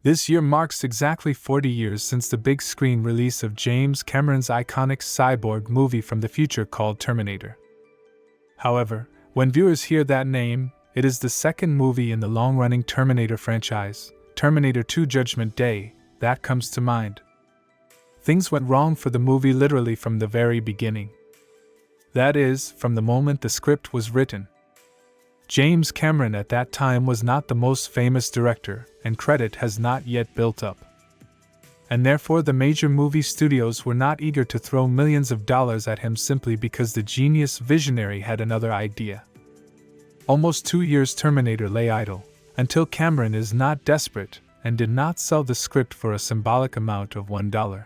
This year marks exactly 40 years since the big screen release of James Cameron's iconic cyborg movie from the future called Terminator. However, when viewers hear that name, it is the second movie in the long-running Terminator franchise, Terminator 2: Judgment Day, that comes to mind. Things went wrong for the movie literally from the very beginning. That is, from the moment the script was written. James Cameron at that time was not the most famous director, and credit has not yet built up. And therefore the major movie studios were not eager to throw millions of dollars at him simply because the genius visionary had another idea. Almost 2 years Terminator lay idle, until Cameron is not desperate and did not sell the script for a symbolic amount of $1.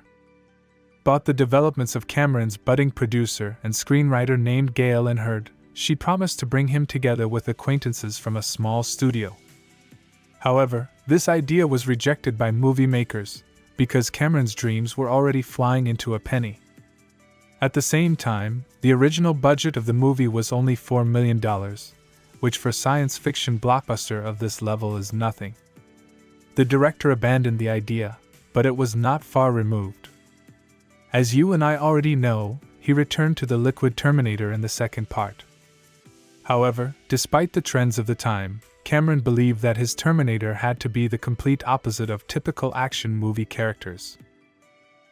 Bought the developments of Cameron's budding producer and screenwriter named Gail and Hurd. She promised to bring him together with acquaintances from a small studio. However, this idea was rejected by movie makers, because Cameron's dreams were already flying into a penny. At the same time, the original budget of the movie was only $4 million, which for science fiction blockbuster of this level is nothing. The director abandoned the idea, but it was not far removed. As you and I already know, he returned to the liquid Terminator in the second part. However, despite the trends of the time, Cameron believed that his Terminator had to be the complete opposite of typical action movie characters.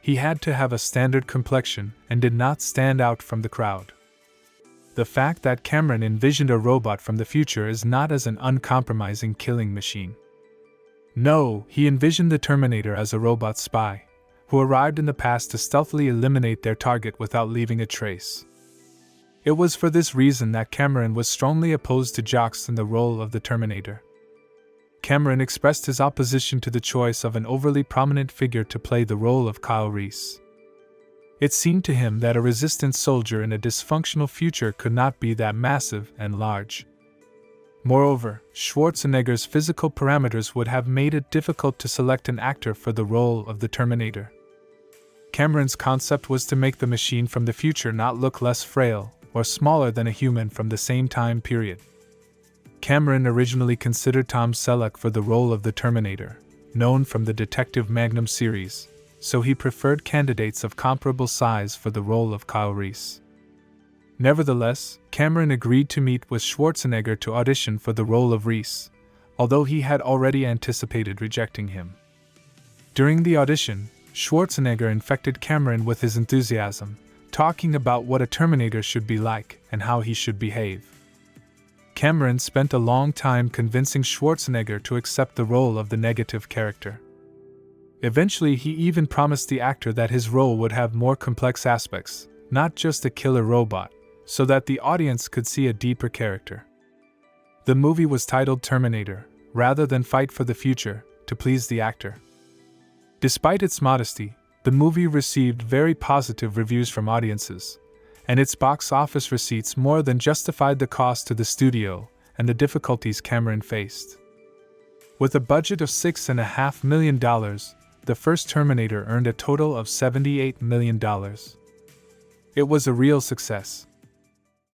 He had to have a standard complexion and did not stand out from the crowd. The fact that Cameron envisioned a robot from the future is not as an uncompromising killing machine. No, he envisioned the Terminator as a robot spy, who arrived in the past to stealthily eliminate their target without leaving a trace. It was for this reason that Cameron was strongly opposed to jocks in the role of the Terminator. Cameron expressed his opposition to the choice of an overly prominent figure to play the role of Kyle Reese. It seemed to him that a resistant soldier in a dysfunctional future could not be that massive and large. Moreover, Schwarzenegger's physical parameters would have made it difficult to select an actor for the role of the Terminator. Cameron's concept was to make the machine from the future not look less frail or smaller than a human from the same time period. Cameron originally considered Tom Selleck for the role of the Terminator, known from the Detective Magnum series, so he preferred candidates of comparable size for the role of Kyle Reese. Nevertheless, Cameron agreed to meet with Schwarzenegger to audition for the role of Reese, although he had already anticipated rejecting him. During the audition, Schwarzenegger infected Cameron with his enthusiasm, talking about what a Terminator should be like and how he should behave. Cameron spent a long time convincing Schwarzenegger to accept the role of the negative character. Eventually, he even promised the actor that his role would have more complex aspects, not just a killer robot, so that the audience could see a deeper character. The movie was titled Terminator, rather than Fight for the Future, to please the actor. Despite its modesty, the movie received very positive reviews from audiences, and its box office receipts more than justified the cost to the studio and the difficulties Cameron faced. With a budget of $6.5 million, the first Terminator earned a total of $78 million. It was a real success.